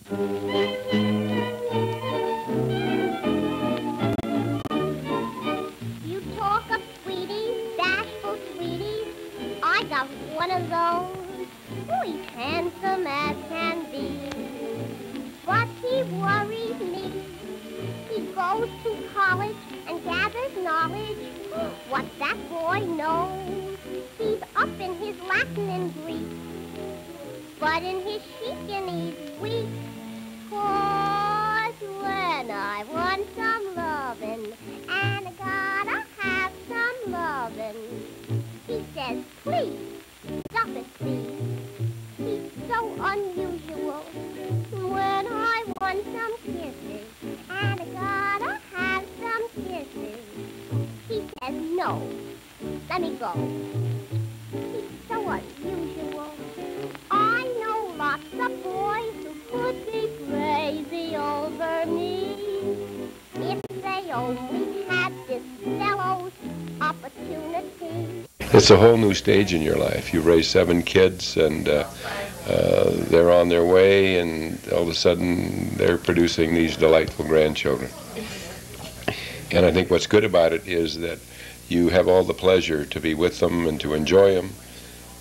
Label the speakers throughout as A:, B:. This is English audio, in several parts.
A: You talk of sweeties, bashful sweeties, I got one of those. Oh, he's handsome as can be, but he worries me. He goes to college and gathers knowledge. What that boy knows, he's up in his Latin and Greek, but in his chic and he's weak. 'Cause when I want some lovin', and I gotta have some lovin', he says, please, stop it, please. He's so unusual. When I want some kisses, and I gotta have some kisses, he says, no, let me go. He's so unusual. I know lots of boys who could be crazy over me if they only had this fellow's opportunity.
B: It's a whole new stage in your life. You raise 7 kids, and they're on their way, and all of a sudden they're producing these delightful grandchildren. And I think what's good about it is that you have all the pleasure to be with them and to enjoy them.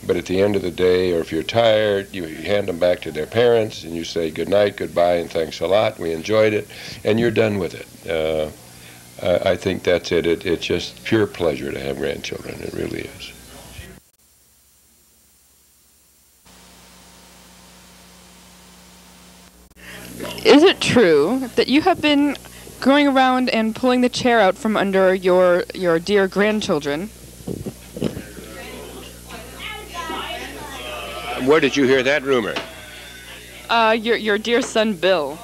B: But at the end of the day, or if you're tired, you hand them back to their parents, and you say good night, goodbye, and thanks a lot. We enjoyed it, and you're done with it. I think that's it. It's just pure pleasure to have grandchildren. It really is.
C: Is it true that you have been going around and pulling the chair out from under your dear grandchildren?
B: Where did you hear that rumor?
C: Your dear son Bill.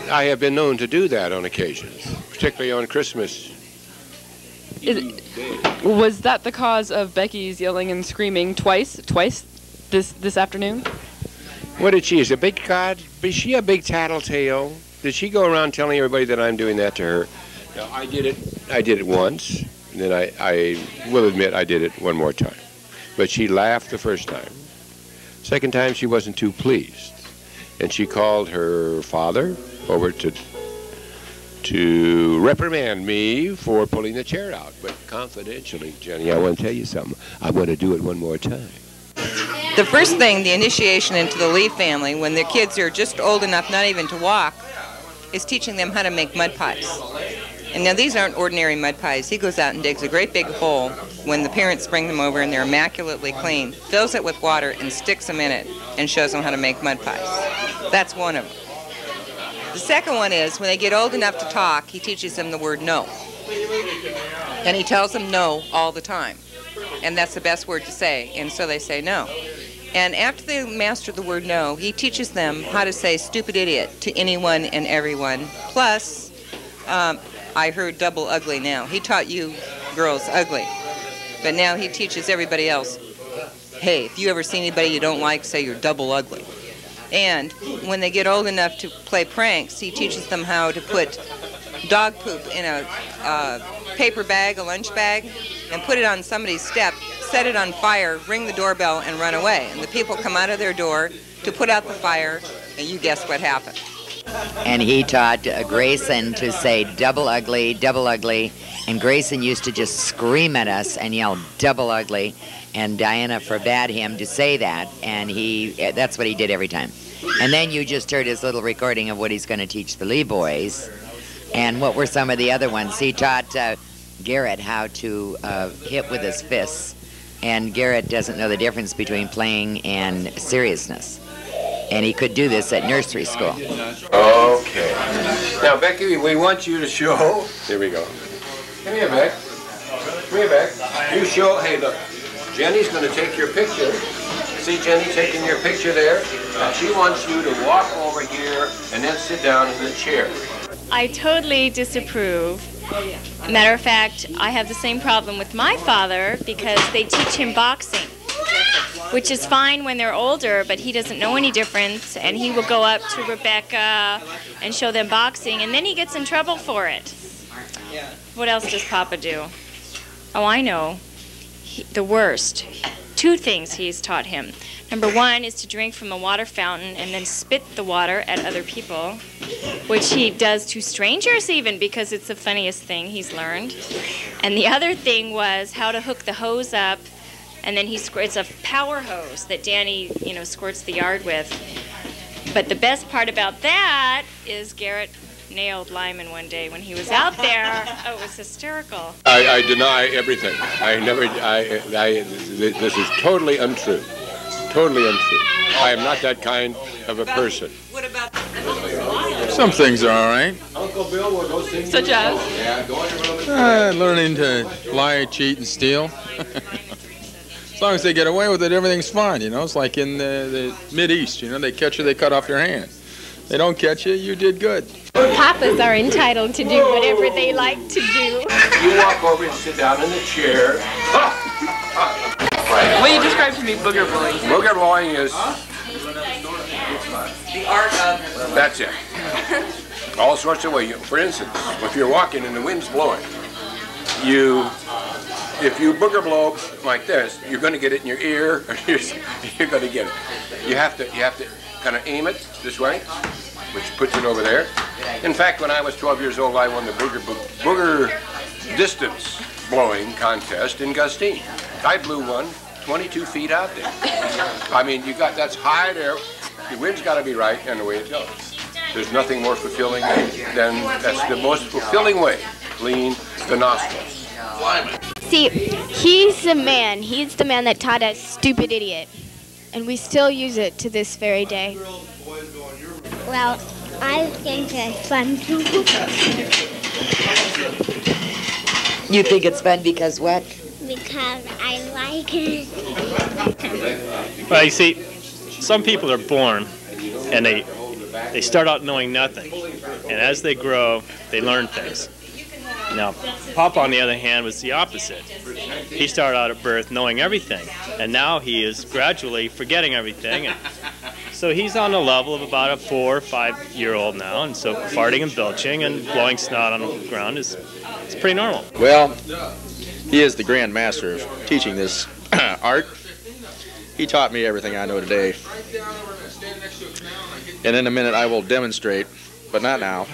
B: I have been known to do that on occasions, particularly on Christmas.
C: Was that the cause of Becky's yelling and screaming twice this afternoon?
B: What did she? Is a big god? Is she a big tattletale? Did she go around telling everybody that I'm doing that to her? No, I did it once, and then I will admit I did it one more time. But she laughed the first time. Second time she wasn't too pleased, and she called her father over to reprimand me for pulling the chair out. But confidentially, Jenny, I want to tell you something. I'm going to do it one more time.
D: The first thing, the initiation into the Lee family, when the kids are just old enough not even to walk, is teaching them how to make mud pies. And now these aren't ordinary mud pies. He goes out and digs a great big hole when the parents bring them over and they're immaculately clean, fills it with water and sticks them in it and shows them how to make mud pies. That's one of them. The second one is when they get old enough to talk, he teaches them the word no. And he tells them no all the time. And that's the best word to say, and so they say no. And after they master the word no, he teaches them how to say stupid idiot to anyone and everyone. Plus, I heard double ugly now. He taught you girls ugly. But now he teaches everybody else, hey, if you ever see anybody you don't like, say you're double ugly. And when they get old enough to play pranks, he teaches them how to put dog poop in a paper bag, a lunch bag, and put it on somebody's step, set it on fire, ring the doorbell, and run away. And the people come out of their door to put out the fire, and you guess what happened.
E: And he taught Grayson to say double ugly, and Grayson used to just scream at us and yell double ugly, and Diana forbade him to say that, and that's what he did every time. And then you just heard his little recording of what he's going to teach the Lee boys. And what were some of the other ones? He taught Garrett how to hit with his fists, and Garrett doesn't know the difference between playing and seriousness. And he could do this at nursery school.
B: Okay. Now, Becky, we want you to show. Here we go. Come here, Beck. Come here, Beck. You show. Hey, look. Jenny's going to take your picture. See Jenny taking your picture there? Now, she wants you to walk over here and then sit down in the chair.
F: I totally disapprove. Matter of fact, I have the same problem with my father because they teach him boxing, which is fine when they're older, but he doesn't know any difference, and he will go up to Rebecca and show them boxing, and then he gets in trouble for it. What else does Papa do? Oh, I know. The worst. 2 things he's taught him. Number 1 is to drink from the water fountain and then spit the water at other people, which he does to strangers even, because it's the funniest thing he's learned. And the other thing was how to hook the hose up, and then it's a power hose that Danny, squirts the yard with. But the best part about that is Garrett nailed Lyman one day when he was out there. Oh, it was hysterical.
B: I deny everything. This is totally untrue. Totally untrue. I am not that kind of a person.
D: What about
G: Some things are all right.
C: Such as?
G: Learning to lie, cheat, and steal. As long as they get away with it, everything's fine, It's like in the Mideast, they catch you, they cut off your hand. They don't catch you, you did good.
H: Papas are entitled to do whatever they like to do.
B: You walk over and sit down in the chair.
C: Will you describe to me booger blowing?
B: Booger blowing is...
D: the art of...
B: That's it. All sorts of ways. For instance, if you're walking and the wind's blowing, if you booger blow like this, you're going to get it in your ear, or you're going to get it. You have to kind of aim it this way, which puts it over there. In fact, when I was 12 years old, I won the booger distance blowing contest in Gustine. I blew one 22 feet out there. I mean, that's high there. The wind's got to be right, and away it goes. There's nothing more fulfilling that's the most fulfilling way. Clean the nostrils.
H: See, he's the man. He's the man that taught us stupid idiot. And we still use it to this very day.
A: Well, I think it's fun too.
E: You think it's fun because what?
A: Because I like it.
I: Well, you see, some people are born and they start out knowing nothing. And as they grow, they learn things. Now, Papa, on the other hand, was the opposite. He started out at birth knowing everything, and now he is gradually forgetting everything. And so he's on the level of about a 4 or 5 year old now, and so farting and belching and blowing snot on the ground it's pretty normal.
J: Well, he is the grand master of teaching this art. He taught me everything I know today. And in a minute I will demonstrate, but not now,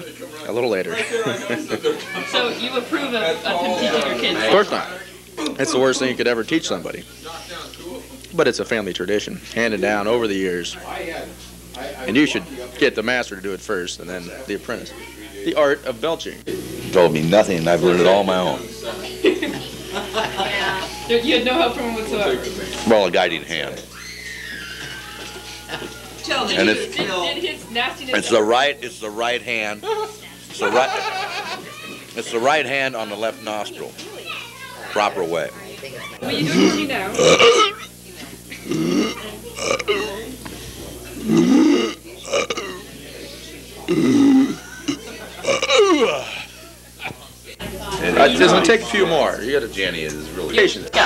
J: a little later.
C: So you approve of him teaching your kids?
J: Of course not. It's the worst thing you could ever teach somebody. But it's a family tradition, handed down over the years. And you should get the master to do it first, and then the apprentice. The art of belching.
K: He told me nothing, and I've learned it all on my own.
C: You had no help from him whatsoever?
K: Well, a guiding hand. And it's the right hand. It's the right hand on the left nostril. Proper way.
C: Will you do it for me now?
J: It doesn't take a few more. You got to Jenny is really patient.
G: No,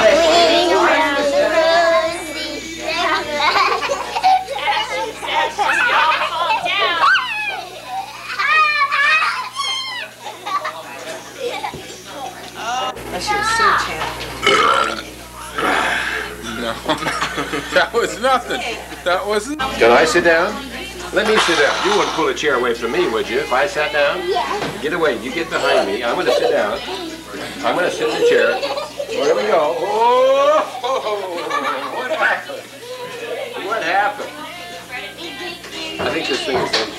G: that was nothing. That wasn't.
B: Can I sit down? Let me sit down. You wouldn't pull a chair away from me, would you, if I sat down?
A: Yes.
B: Get away. You get behind me. I'm going to sit down. I'm going to sit in the chair. There we go. Oh, what happened? What happened? I think this thing is in.